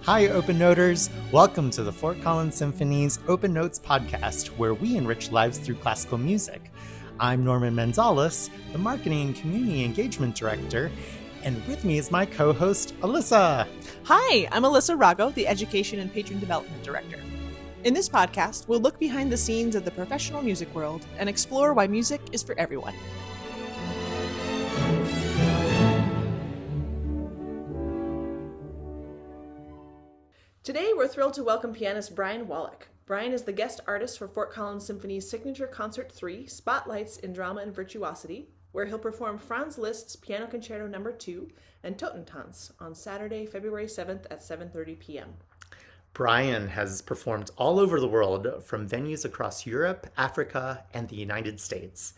Hi, Open Noters! Welcome to the Fort Collins Symphony's Open Notes podcast, where we enrich lives through classical music. I'm Norman Manzalis, the Marketing and Community Engagement Director, and with me is my co-host, Alyssa. Hi, I'm Alyssa Rago, the Education and Patron Development Director. In this podcast, we'll look behind the scenes of the professional music world and explore why music is for everyone. Today, we're thrilled to welcome pianist Bryan Wallick. Bryan is the guest artist for Fort Collins Symphony's signature Concert 3, Spotlights in Drama and Virtuosity, where he'll perform Franz Liszt's Piano Concerto No. 2 and Totentanz on Saturday, February 7th at 7:30 p.m. Bryan has performed all over the world, from venues across Europe, Africa, and the United States.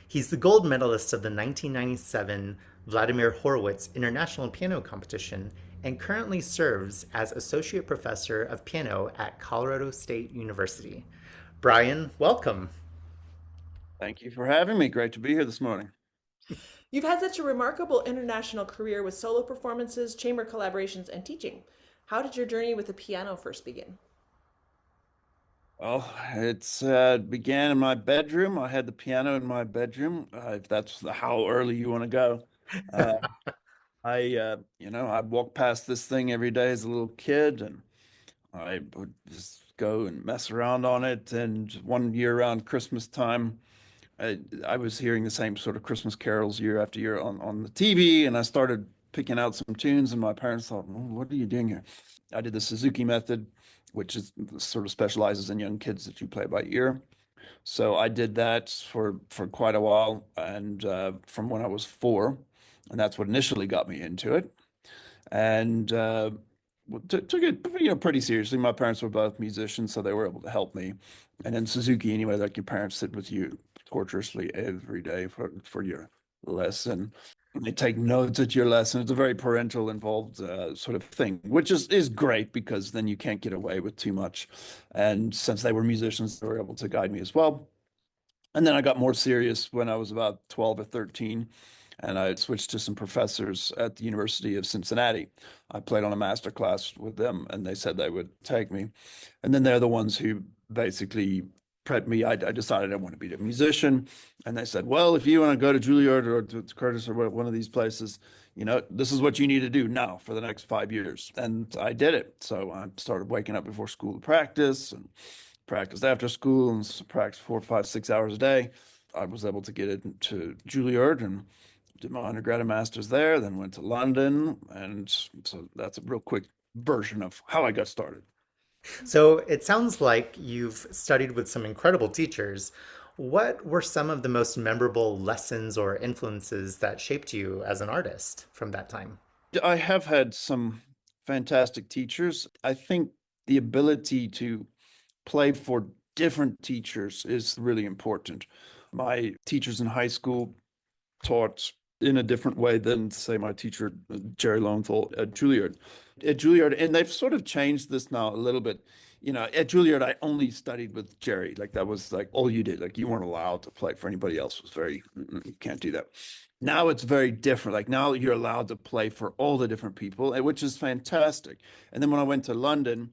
He's the gold medalist of the 1997 Vladimir Horowitz International Piano Competition and currently serves as Associate Professor of Piano at Colorado State University. Bryan, welcome. Thank you for having me. Great to be here this morning. You've had such a remarkable international career with solo performances, chamber collaborations, and teaching. How did your journey with the piano first begin? Well, it began in my bedroom. I had the piano in my bedroom, if that's how early you want to go. I walked past this thing every day as a little kid, and I would just go and mess around on it. And one year around Christmas time, I was hearing the same sort of Christmas carols year after year on the TV, and I started picking out some tunes, and my parents thought, well, what are you doing here? I did the Suzuki method, which is sort of specializes in young kids that you play by ear. So I did that for quite a while, and from when I was 4, and that's what initially got me into it. And took it pretty seriously. My parents were both musicians, so they were able to help me. And in Suzuki, anyway, like your parents sit with you torturously every day for your lesson. They take notes at your lesson. It's a very parental involved sort of thing, which is great because then you can't get away with too much. And since they were musicians, they were able to guide me as well. And then I got more serious when I was about 12 or 13, and I switched to some professors at the University of Cincinnati. I played on a master class with them, and they said they would take me. And then they're the ones who basically prepped me. I decided I want to be a musician, and they said, well, if you want to go to Juilliard or to Curtis or one of these places, this is what you need to do now for the next 5 years. And I did it. So I started waking up before school to practice, and practiced after school, and practiced 4, 5, 6 hours a day. I was able to get into Juilliard and did my undergrad and master's there, then went to London. And so that's a real quick version of how I got started. So it sounds like you've studied with some incredible teachers. What were some of the most memorable lessons or influences that shaped you as an artist from that time? I have had some fantastic teachers. I think the ability to play for different teachers is really important. My teachers in high school taught in a different way than, say, my teacher, Jerry Lowenthal at Juilliard. At Juilliard, and they've sort of changed this now a little bit. At Juilliard, I only studied with Jerry. Like, that was like all you did. Like, you weren't allowed to play for anybody else. It was you can't do that. Now it's very different. Like, now you're allowed to play for all the different people, which is fantastic. And then when I went to London,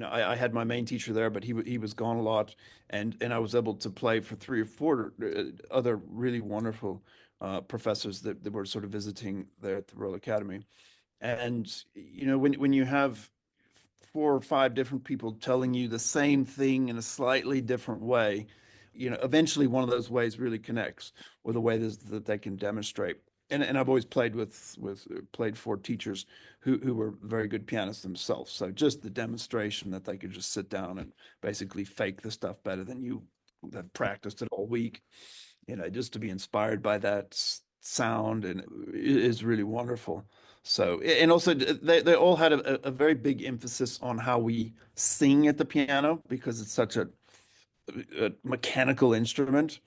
I had my main teacher there, but he was gone a lot, and I was able to play for 3 or 4 other really wonderful professors that were sort of visiting there at the Royal Academy. And when you have 4 or 5 different people telling you the same thing in a slightly different way, eventually one of those ways really connects with a way that they can demonstrate. And I've always played played for teachers who were very good pianists themselves. So just the demonstration that they could just sit down and basically fake the stuff better than you have practiced it all week, just to be inspired by that sound and is really wonderful. So, and also they all had a very big emphasis on how we sing at the piano, because it's such a mechanical instrument.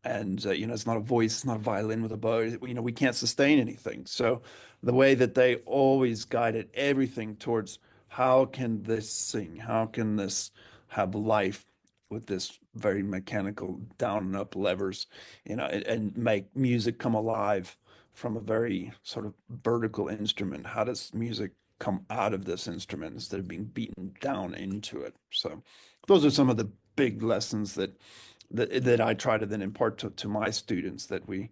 And, it's not a voice, it's not a violin with a bow. We can't sustain anything. So the way that they always guided everything towards how can this sing? How can this have life with this very mechanical down and up levers, and make music come alive from a very sort of vertical instrument? How does music come out of this instrument instead of being beaten down into it. So those are some of the big lessons that I try to then impart to my students, that we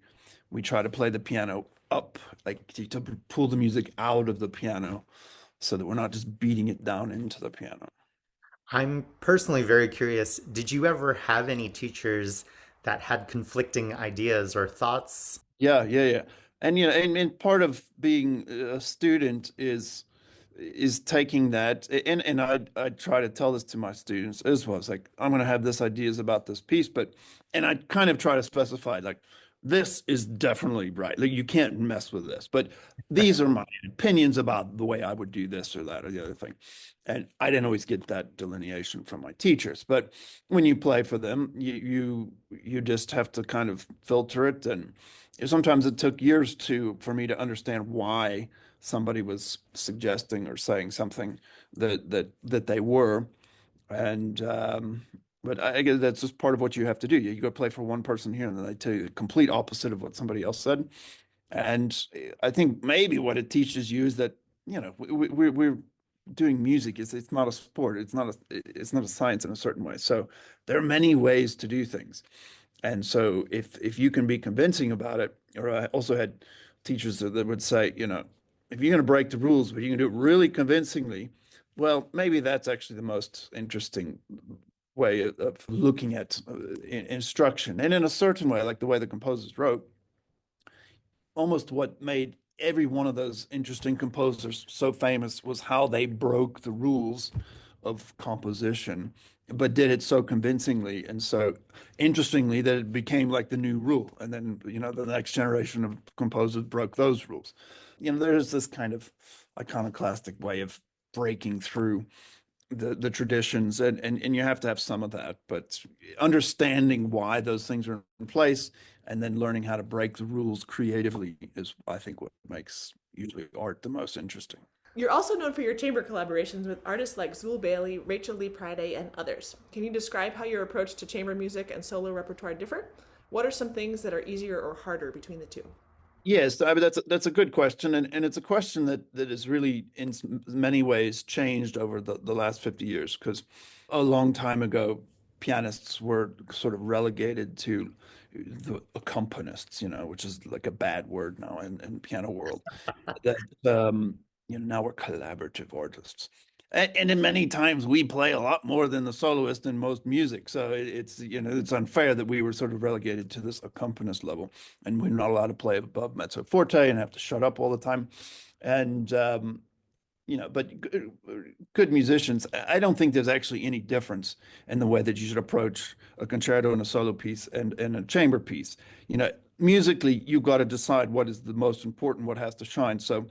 try to play the piano up, like to pull the music out of the piano so that we're not just beating it down into the piano. I'm personally very curious. Did you ever have any teachers that had conflicting ideas or thoughts? Yeah, yeah, yeah. And and part of being a student is taking that, and I try to tell this to my students as well. It's like, I'm going to have this ideas about this piece, but and I kind of try to specify, like, this is definitely right. Like, you can't mess with this, but these are my opinions about the way I would do this or that or the other thing. And I didn't always get that delineation from my teachers, but when you play for them, you just have to kind of filter it. And sometimes it took years for me to understand why somebody was suggesting or saying something that they were. And but I guess that's just part of what you have to do. You go play for one person here, and then they tell you the complete opposite of what somebody else said. And I think maybe what it teaches you is that, we're doing music. It's not a sport. It's not a science in a certain way. So there are many ways to do things. And so if you can be convincing about it, or I also had teachers that would say, if you're going to break the rules, but you can do it really convincingly, well, maybe that's actually the most interesting way of looking at instruction. And in a certain way, like the way the composers wrote, almost what made every one of those interesting composers so famous was how they broke the rules of composition, but did it so convincingly and so interestingly that it became like the new rule. And then, the next generation of composers broke those rules. There's this kind of iconoclastic way of breaking through the traditions, and you have to have some of that, but understanding why those things are in place and then learning how to break the rules creatively is, I think, what makes usually art the most interesting. You're also known for your chamber collaborations with artists like Zul Bailey, Rachel Lee Priday, and others. Can you describe how your approach to chamber music and solo repertoire differ? What are some things that are easier or harder between the two? Yes, I mean, that's a good question, and it's a question that is really in many ways changed over the last 50 years, because a long time ago, pianists were sort of relegated to the accompanists, which is like a bad word now in piano world. That now we're collaborative artists. And in many times we play a lot more than the soloist in most music. So it's unfair that we were sort of relegated to this accompanist level, and we're not allowed to play above mezzo forte and have to shut up all the time. And but good musicians, I don't think there's actually any difference in the way that you should approach a concerto and a solo piece and a chamber piece. Musically, you've got to decide what is the most important, what has to shine. So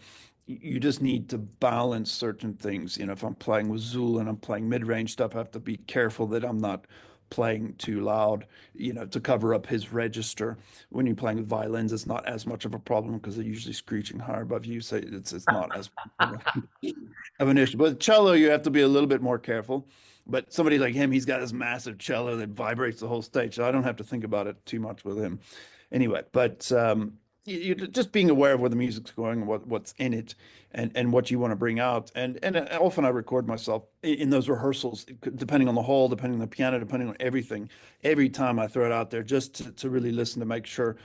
you just need to balance certain things. If I'm playing with Zul and I'm playing mid-range stuff, I have to be careful that I'm not playing too loud, to cover up his register. When you're playing with violins, it's not as much of a problem because they're usually screeching higher above you, so it's not as of an issue. But cello, you have to be a little bit more careful. But somebody like him, he's got this massive cello that vibrates the whole stage, so I don't have to think about it too much with him. Anyway, but you just being aware of where the music's going, what's in it, and what you want to bring out. And often I record myself in those rehearsals, depending on the hall, depending on the piano, depending on everything. Every time I throw it out there, just to really listen, to make sure,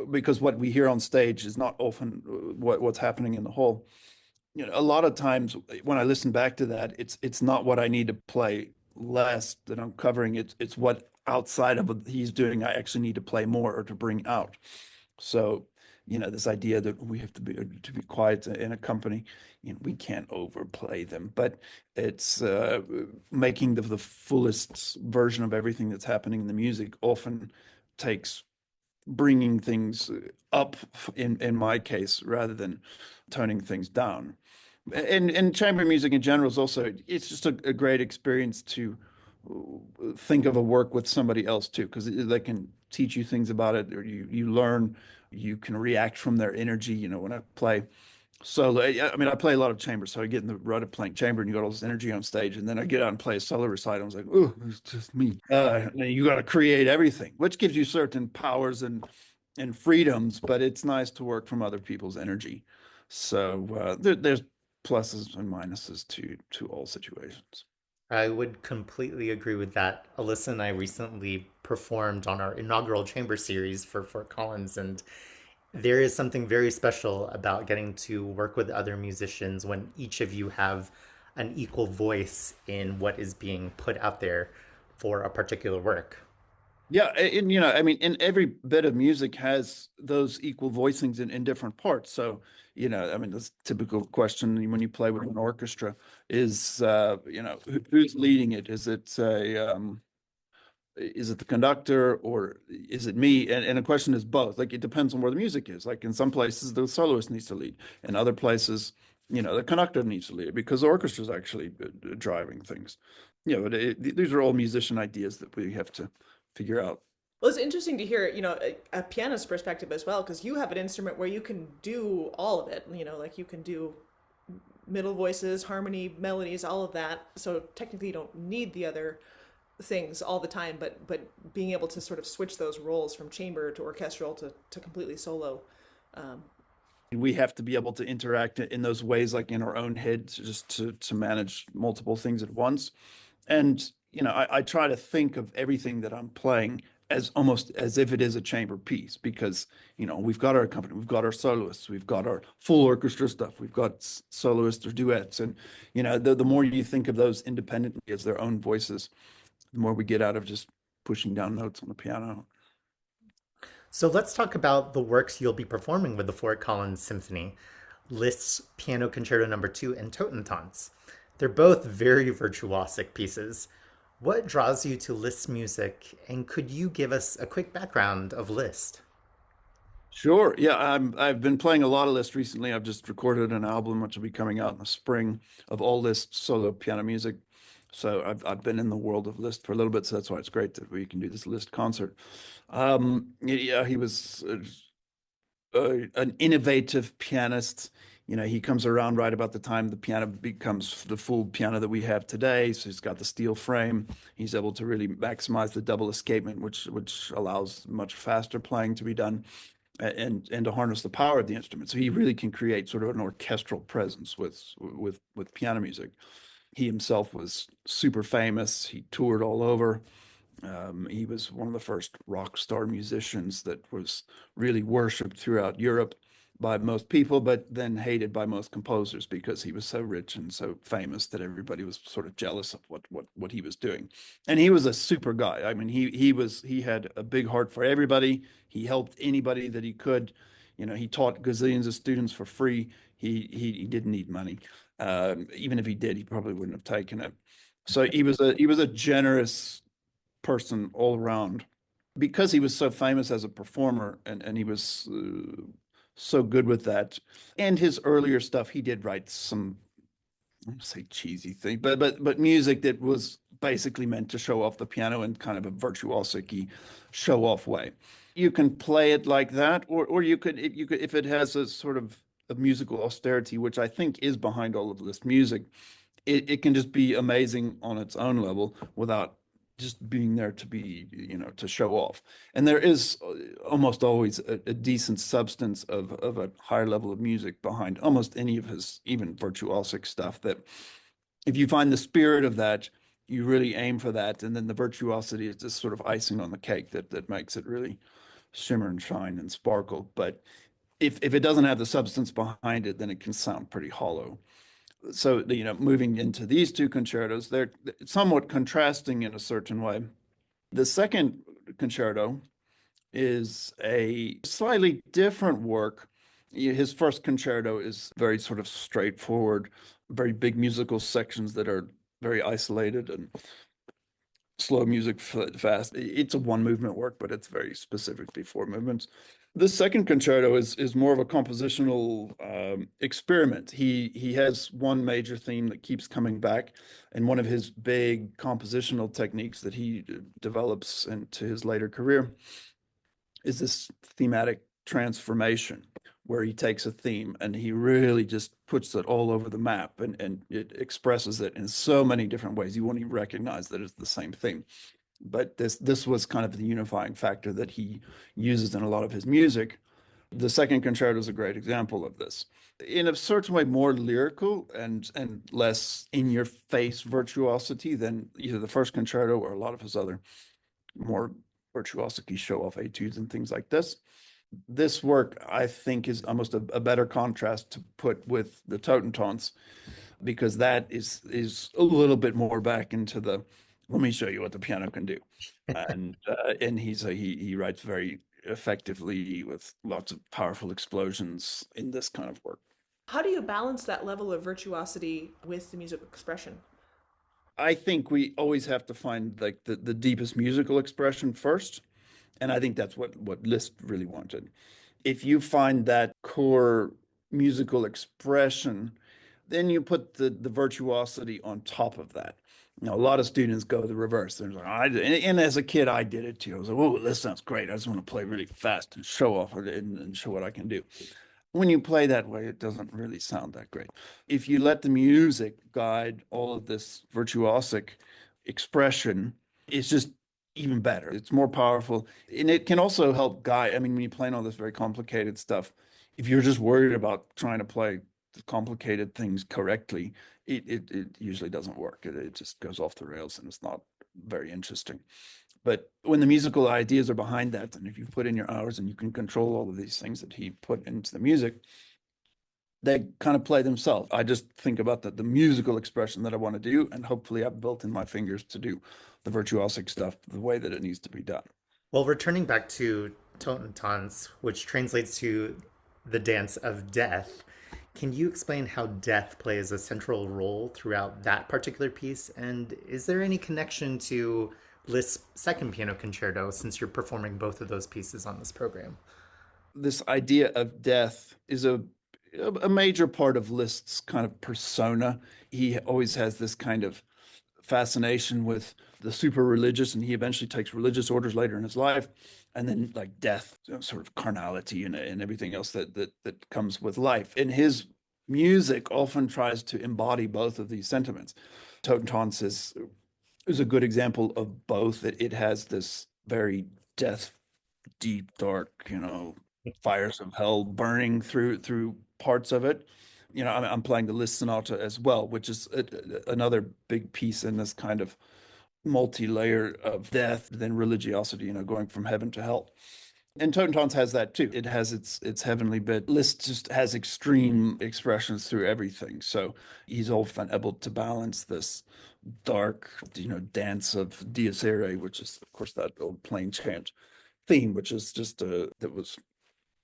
because what we hear on stage is not often what's happening in the hall. A lot of times when I listen back to that, it's not what I need to play less that I'm covering. It's what outside of what he's doing I actually need to play more or to bring out. So, this idea that we have to be quiet in a company, we can't overplay them, but it's making the fullest version of everything that's happening in the music often takes bringing things up in my case rather than toning things down. And chamber music in general is also, it's just a great experience to think of a work with somebody else too, because they can teach you things about it, or you learn, you can react from their energy. When I play solo, I mean, I play a lot of chambers, so I get in the rut of playing chamber, and you got all this energy on stage, and then I get out and play a solo recital. I was like, oh, it's just me. And you got to create everything, which gives you certain powers and freedoms, but it's nice to work from other people's energy. So there's pluses and minuses to all situations. I would completely agree with that. Alyssa and I recently performed on our inaugural chamber series for Fort Collins, and there is something very special about getting to work with other musicians when each of you have an equal voice in what is being put out there for a particular work. Yeah, and I mean, and every bit of music has those equal voicings in different parts. So, I mean, this typical question when you play with an orchestra is, who's leading it? Is it the conductor or is it me? And the question is both. Like it depends on where the music is. Like in some places, the soloist needs to lead. In other places, the conductor needs to lead because the orchestra is actually driving things. These are all musician ideas that we have to figure out. Well, it's interesting to hear, a pianist perspective as well, because you have an instrument where you can do all of it. Like you can do middle voices, harmony, melodies, all of that. So technically, you don't need the other things all the time, but being able to sort of switch those roles from chamber to orchestral to completely solo. Um, We have to be able to interact in those ways, like in our own head, just to manage multiple things at once. And I try to think of everything that I'm playing as almost as if it is a chamber piece, because we've got our accompaniment, we've got our soloists, we've got our full orchestra stuff, we've got soloists or duets, and the more you think of those independently as their own voices, the more we get out of just pushing down notes on the piano. So let's talk about the works you'll be performing with the Fort Collins Symphony, Liszt's Piano Concerto Number 2 and Totentanz. They're both very virtuosic pieces. What draws you to Liszt's music, and could you give us a quick background of Liszt? Sure. Yeah, I've been playing a lot of Liszt recently. I've just recorded an album which will be coming out in the spring of all Liszt solo piano music. So I've been in the world of Liszt for a little bit, so that's why it's great that we can do this Liszt concert. Yeah, he was an innovative pianist. He comes around right about the time the piano becomes the full piano that we have today. So he's got the steel frame. He's able to really maximize the double escapement, which allows much faster playing to be done and to harness the power of the instrument. So he really can create sort of an orchestral presence with piano music. He himself was super famous. He toured all over. He was one of the first rock star musicians that was really worshipped throughout Europe by most people, but then hated by most composers because he was so rich and so famous that everybody was sort of jealous of what he was doing. And he was a super guy. I mean, he had a big heart for everybody. He helped anybody that he could. He taught gazillions of students for free. He didn't need money. Even if he did, he probably wouldn't have taken it. So he was a generous person all around because he was so famous as a performer and he was so good with that. And his earlier stuff, he did write some, I don't say cheesy thing, but music that was basically meant to show off the piano in kind of a virtuosic show off way. You can play it like that, or you could if it has a sort of a musical austerity, which I think is behind all of this music, it can just be amazing on its own level without just being there to be, to show off. And there is almost always a decent substance of a higher level of music behind almost any of his even virtuosic stuff, that if you find the spirit of that, you really aim for that. And then the virtuosity is just sort of icing on the cake that makes it really shimmer and shine and sparkle. But if it doesn't have the substance behind it, then it can sound pretty hollow. So, moving into these two concertos, they're somewhat contrasting in a certain way. The second concerto is a slightly different work. His first concerto is very sort of straightforward, very big musical sections that are very isolated and slow music fast. It's a one movement work, but it's very specifically four movements. The second concerto is more of a compositional experiment. He has one major theme that keeps coming back, and one of his big compositional techniques that he develops into his later career is this thematic transformation, where he takes a theme and he really just puts it all over the map, and it expresses it in so many different ways you won't even recognize that it's the same thing. But this was kind of the unifying factor that he uses in a lot of his music. The second concerto is a great example of this. In a certain way, more lyrical and less in-your-face virtuosity than either the first concerto or a lot of his other more virtuosity show-off etudes and things like this. This work, I think, is almost a better contrast to put with the Totentanz, because that is a little bit more back into the let me show you what the piano can do, and he writes very effectively with lots of powerful explosions in this kind of work. How do you balance that level of virtuosity with the musical expression? I think we always have to find like the deepest musical expression first, and I think that's what Liszt really wanted. If you find that core musical expression, then you put the virtuosity on top of that. A lot of students go the reverse. They're like, and as a kid, I did it too. I was like, oh, this sounds great. I just want to play really fast and show off and show what I can do. When you play that way, it doesn't really sound that great. If you let the music guide all of this virtuosic expression, it's just even better. It's more powerful. And it can also help guide. I mean, when you're playing all this very complicated stuff, if you're just worried about trying to play the complicated things correctly, it usually doesn't work. It just goes off the rails and it's not very interesting. But when the musical ideas are behind that, and if you put in your hours and you can control all of these things that he put into the music, they kind of play themselves. I just think about the musical expression that I want to do, and hopefully I've built in my fingers to do the virtuosic stuff the way that it needs to be done. Well, returning back to Totentanz, which translates to the dance of death, can you explain how death plays a central role throughout that particular piece? And is there any connection to Liszt's second piano concerto, since you're performing both of those pieces on this program? This idea of death is a major part of Liszt's kind of persona. He always has this kind of fascination with the super religious, and he eventually takes religious orders later in his life, and then like death, sort of carnality and everything else that comes with life. And his music often tries to embody both of these sentiments. Totentanz is a good example of both. It has this very death, deep, dark, fires of hell burning through parts of it. I'm playing the Liszt Sonata as well, which is another big piece in this kind of multi-layer of death, then religiosity, going from heaven to hell. And Totentanz has that too. It has its heavenly bit. Liszt just has extreme expressions through everything. So he's often able to balance this dark, dance of Dies Irae, which is, of course, that old plain chant theme, which is just that was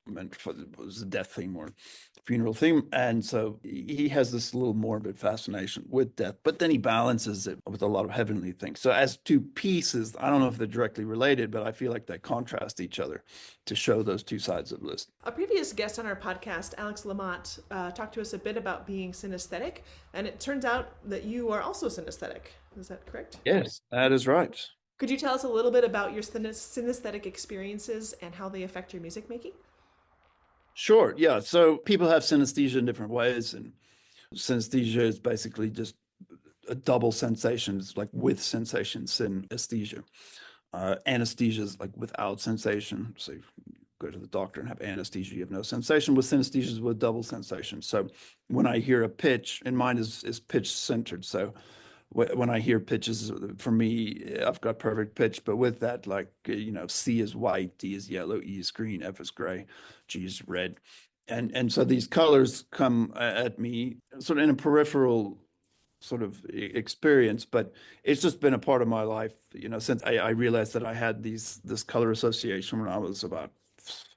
meant for it was a death theme or funeral theme. And so he has this little morbid fascination with death, but then he balances it with a lot of heavenly things. So as two pieces, I don't know if they're directly related, but I feel like they contrast each other to show those two sides of Liszt. A previous guest on our podcast, Alex Lamont, talked to us a bit about being synesthetic, and it turns out that you are also synesthetic. Is that correct? Yes, that is right. Could you tell us a little bit about your synesthetic experiences and how they affect your music making? Sure. Yeah. So people have synesthesia in different ways, and synesthesia is basically just a double sensation. It's like with sensation, synesthesia. Anesthesia is like without sensation. So you go to the doctor and have anesthesia, you have no sensation. With synesthesia is with double sensation. So when I hear a pitch, and mine is pitch centered. So when I hear pitches, for me, I've got perfect pitch, but with that, like, C is white, D is yellow, E is green, F is gray, G is red. And so these colors come at me sort of in a peripheral sort of experience, but it's just been a part of my life, since I realized that I had this color association when I was about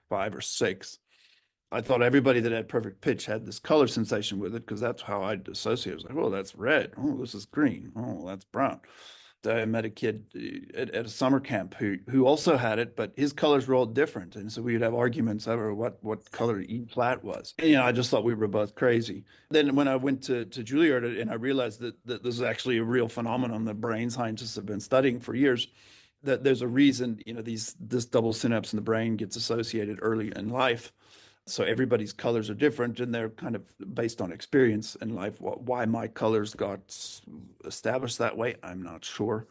5 or 6. I thought everybody that had perfect pitch had this color sensation with it, because that's how I'd associate. I was like, oh, that's red. Oh, this is green. Oh, that's brown. I met a kid at a summer camp who also had it, but his colors were all different. And so we would have arguments over what color E flat was. And, I just thought we were both crazy. Then when I went to Juilliard and I realized that this is actually a real phenomenon that brain scientists have been studying for years, that there's a reason, this double synapse in the brain gets associated early in life. So everybody's colors are different, and they're kind of based on experience in life. Why my colors got established that way, I'm not sure.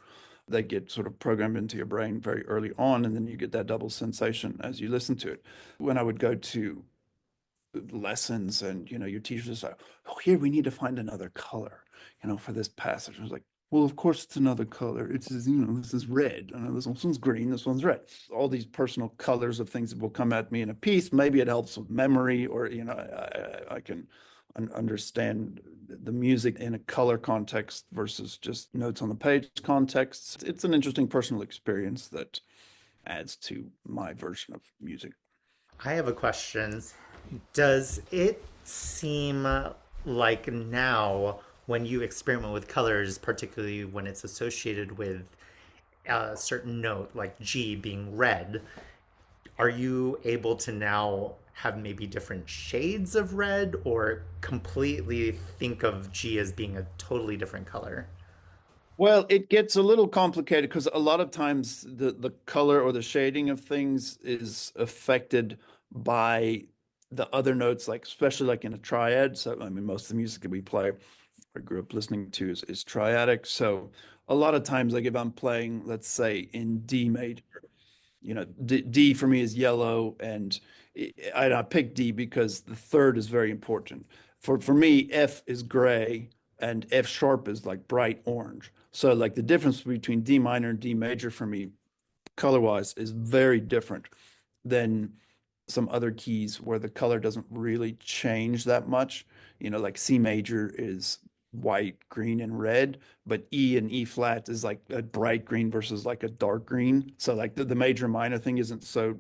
They get sort of programmed into your brain very early on, and then you get that double sensation as you listen to it. When I would go to lessons and, your teachers was like, oh, here, we need to find another color, for this passage. I was like, well, of course it's another color. It's, this is red. This one's green, this one's red. All these personal colors of things that will come at me in a piece. Maybe it helps with memory, or, I can understand the music in a color context versus just notes on the page context. It's an interesting personal experience that adds to my version of music. I have a question. Does it seem like now, when you experiment with colors, particularly when it's associated with a certain note, like G being red, are you able to now have maybe different shades of red, or completely think of G as being a totally different color? Well, it gets a little complicated because a lot of times the color or the shading of things is affected by the other notes, like especially like in a triad. So I mean, most of the music that we play, I grew up listening to is triadic. So a lot of times, like if I'm playing, let's say in D major, D for me is yellow, and I pick D because the third is very important. For me, F is gray and F sharp is like bright orange. So like the difference between D minor and D major for me, color wise, is very different than some other keys where the color doesn't really change that much. Like C major is white, green, and red, but E and E flat is like a bright green versus like a dark green. So like the major minor thing isn't so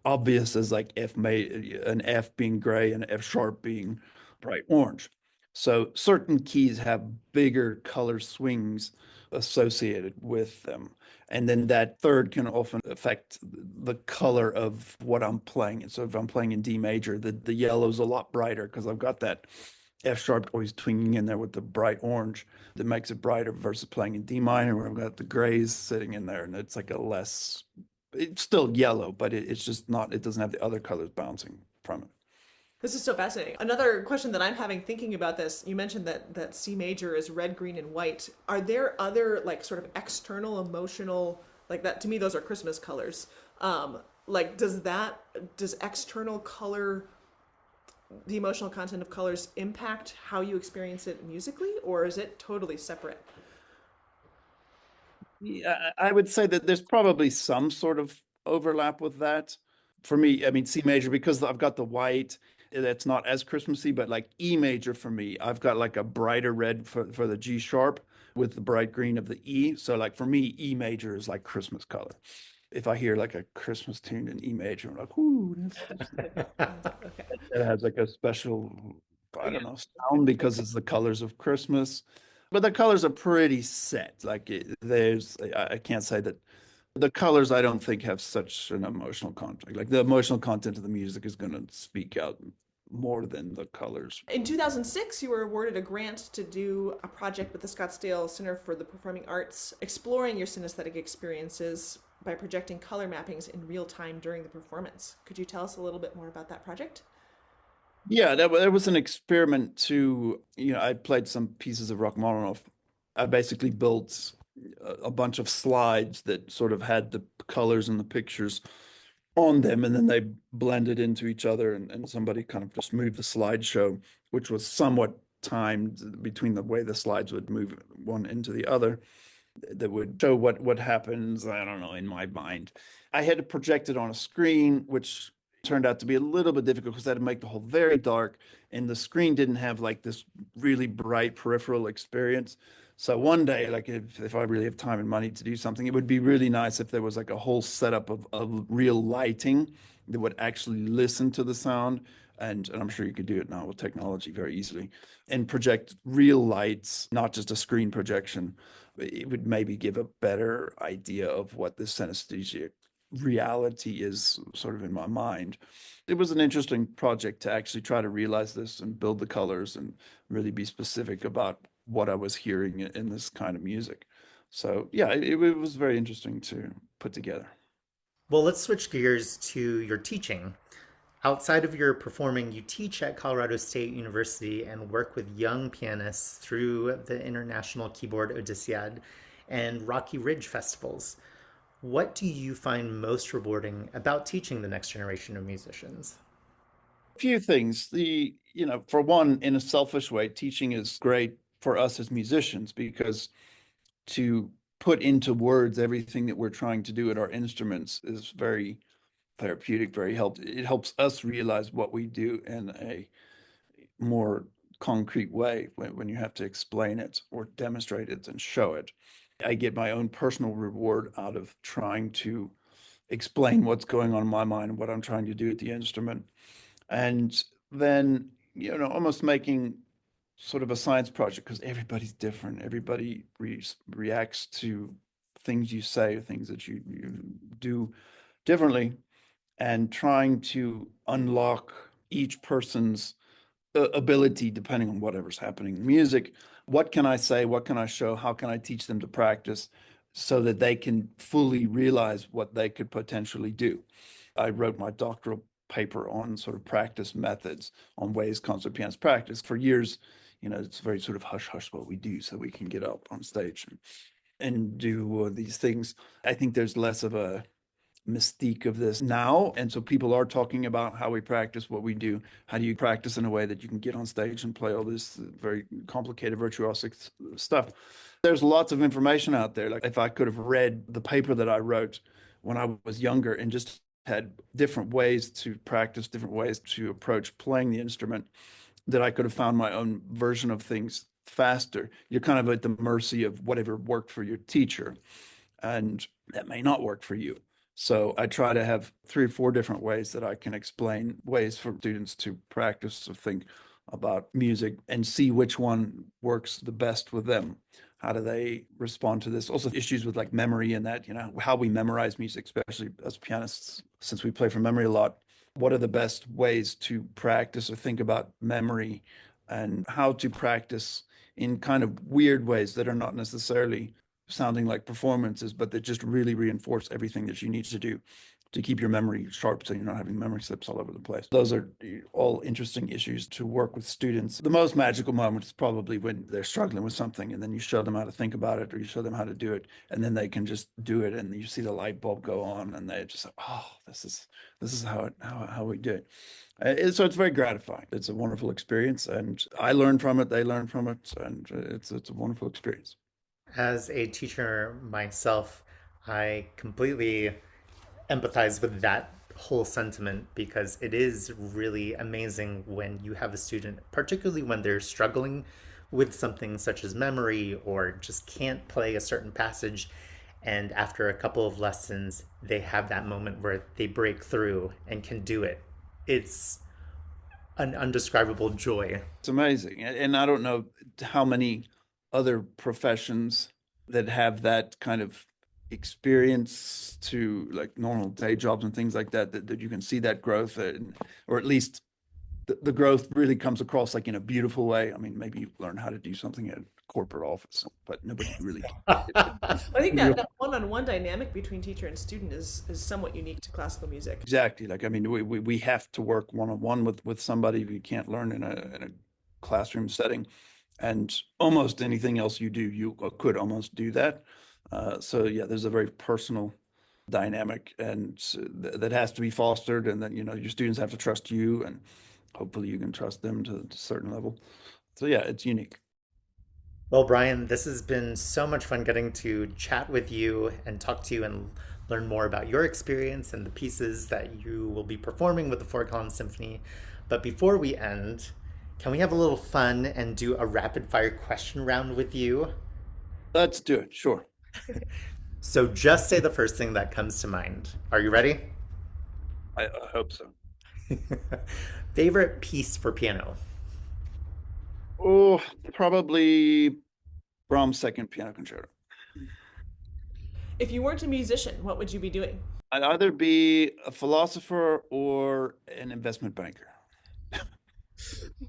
obvious as like an F being gray and F sharp being bright orange. So certain keys have bigger color swings associated with them. And then that third can often affect the color of what I'm playing. And so if I'm playing in D major, the yellow's a lot brighter because I've got that F sharp always twinging in there with the bright orange that makes it brighter versus playing in D minor where I've got the grays sitting in there, and it's like it's still yellow, but it's just not, it doesn't have the other colors bouncing from it. This is so fascinating. Another question that I'm having thinking about this, you mentioned that C major is red, green, and white. Are there other like sort of external emotional, like that, to me those are Christmas colors. Like does external color, the emotional content of colors, impact how you experience it musically, or is it totally separate? Yeah, I would say that there's probably some sort of overlap with that. For me, I mean, C major, because I've got the white, that's not as Christmassy, but like E major for me, I've got like a brighter red for the G sharp with the bright green of the E. So like for me, E major is like Christmas color. If I hear like a Christmas tune in E major, I'm like, ooh, Okay. it has like a special, I Yeah. don't know, sound because it's the colors of Christmas. But the colors are pretty set. Like I can't say that the colors I don't think have such an emotional content. Like the emotional content of the music is going to speak out more than the colors. In 2006, you were awarded a grant to do a project with the Scottsdale Center for the Performing Arts, exploring your synesthetic experiences by projecting color mappings in real time during the performance. Could you tell us a little bit more about that project? Yeah, that was an experiment to, I played some pieces of Rachmaninoff. I basically built a bunch of slides that sort of had the colors and the pictures on them, and then they blended into each other, and somebody kind of just moved the slideshow, which was somewhat timed between the way the slides would move one into the other, that would show what happens, I don't know, in my mind. I had to project it on a screen, which turned out to be a little bit difficult because I had to make the whole very dark, and the screen didn't have like this really bright peripheral experience. So one day, like if I really have time and money to do something, it would be really nice if there was like a whole setup of real lighting that would actually listen to the sound. And I'm sure you could do it now with technology very easily and project real lights, not just a screen projection. It would maybe give a better idea of what the synesthesia reality is sort of in my mind. It was an interesting project to actually try to realize this and build the colors and really be specific about what I was hearing in this kind of music. So yeah, it was very interesting to put together. Well, let's switch gears to your teaching. Outside of your performing, you teach at Colorado State University and work with young pianists through the International Keyboard Odysseyad. and Rocky Ridge festivals. What do you find most rewarding about teaching the next generation of musicians? Few things. For one, in a selfish way, teaching is great for us as musicians because to put into words everything that we're trying to do at our instruments is very therapeutic, it helps us realize what we do in a more concrete way when you have to explain it or demonstrate it and show it. I get my own personal reward out of trying to explain what's going on in my mind and what I'm trying to do with the instrument. And then, almost making sort of a science project because everybody's different. Everybody reacts to things you say, things that you do differently, and trying to unlock each person's ability depending on whatever's happening in music. What can I say? What can I show? How can I teach them to practice so that they can fully realize what they could potentially do? I wrote my doctoral paper on sort of practice methods, on ways concert pianists practice. For years, it's very sort of hush hush what we do so we can get up on stage and do these things. I think there's less of a mystique of this now. And so people are talking about how we practice, what we do. How do you practice in a way that you can get on stage and play all this very complicated virtuosic stuff? There's lots of information out there. Like if I could have read the paper that I wrote when I was younger and just had different ways to practice, different ways to approach playing the instrument, that I could have found my own version of things faster. You're kind of at the mercy of whatever worked for your teacher, and that may not work for you. So I try to have 3 or 4 different ways that I can explain ways for students to practice or think about music and see which one works the best with them. How do they respond to this? Also issues with like memory and that, how we memorize music, especially as pianists, since we play from memory a lot. What are the best ways to practice or think about memory and how to practice in kind of weird ways that are not necessarily sounding like performances, but that just really reinforce everything that you need to do to keep your memory sharp so you're not having memory slips all over the place. Those are all interesting issues to work with students. The most magical moment is probably when they're struggling with something and then you show them how to think about it or you show them how to do it and then they can just do it and you see the light bulb go on and they just, oh, this is how we do it. So it's very gratifying. It's a wonderful experience and I learn from it, they learn from it, and it's a wonderful experience. As a teacher myself, I completely empathize with that whole sentiment because it is really amazing when you have a student, particularly when they're struggling with something such as memory or just can't play a certain passage. And after a couple of lessons, they have that moment where they break through and can do it. It's an undescribable joy. It's amazing. And I don't know how many other professions that have that kind of experience to like normal day jobs and things like that you can see that growth or at least the growth really comes across like in a beautiful way. I mean, maybe you learn how to do something at a corporate office, but nobody really. I think that one-on-one dynamic between teacher and student is somewhat unique to classical music. Exactly. Like, I mean, we have to work one-on-one with somebody. You can't learn in a classroom setting. And almost anything else you do, you could almost do that. So yeah, there's a very personal dynamic and that has to be fostered. And then, your students have to trust you and hopefully you can trust them to a certain level. So yeah, it's unique. Well, Brian, this has been so much fun getting to chat with you and talk to you and learn more about your experience and the pieces that you will be performing with the Fort Collins Symphony. But before we end, can we have a little fun and do a rapid fire question round with you? Let's do it. Sure. So just say the first thing that comes to mind. Are you ready? I hope so. Favorite piece for piano? Oh, probably Brahms' second piano concerto. If you weren't a musician, what would you be doing? I'd either be a philosopher or an investment banker.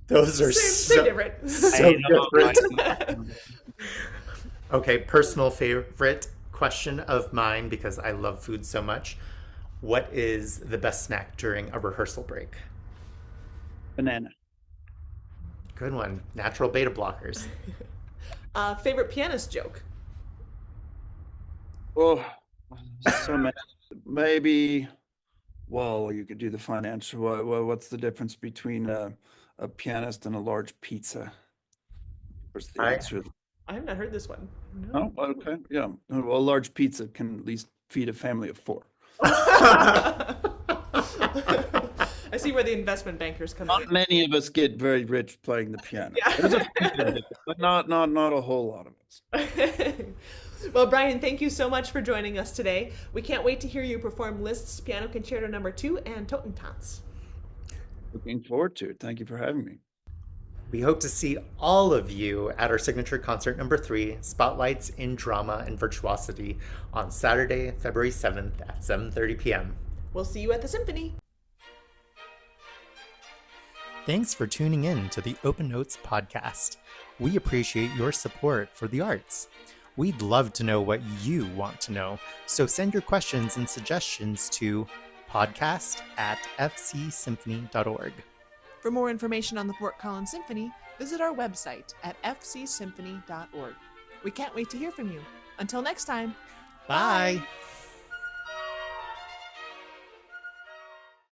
Those are same different. So different. Okay, personal favorite question of mine because I love food so much. What is the best snack during a rehearsal break? Banana. Good one. Natural beta blockers. Favorite pianist joke? Oh, so many. Maybe, well, you could do the financial. What's the difference between a pianist and a large pizza? What's the I answer? I have not heard this one. No. Oh, okay. Yeah. Well, a large pizza can at least feed a family of four. I see where the investment bankers come Not in. many of us get very rich playing the piano. Yeah. There's a few of us, but not a whole lot of us. Well, Bryan, thank you so much for joining us today. We can't wait to hear you perform Liszt's Piano Concerto No. 2 and Totentanz. Looking forward to it. Thank you for having me. We hope to see all of you at our signature concert number 3, Spotlights in Drama and Virtuosity, on Saturday, February 7th at 7:30 p.m. We'll see you at the Symphony. Thanks for tuning in to the Open Notes podcast. We appreciate your support for the arts. We'd love to know what you want to know, so send your questions and suggestions to podcast@fcsymphony.org. For more information on the Fort Collins Symphony, visit our website at fcsymphony.org. We can't wait to hear from you. Until next time. Bye.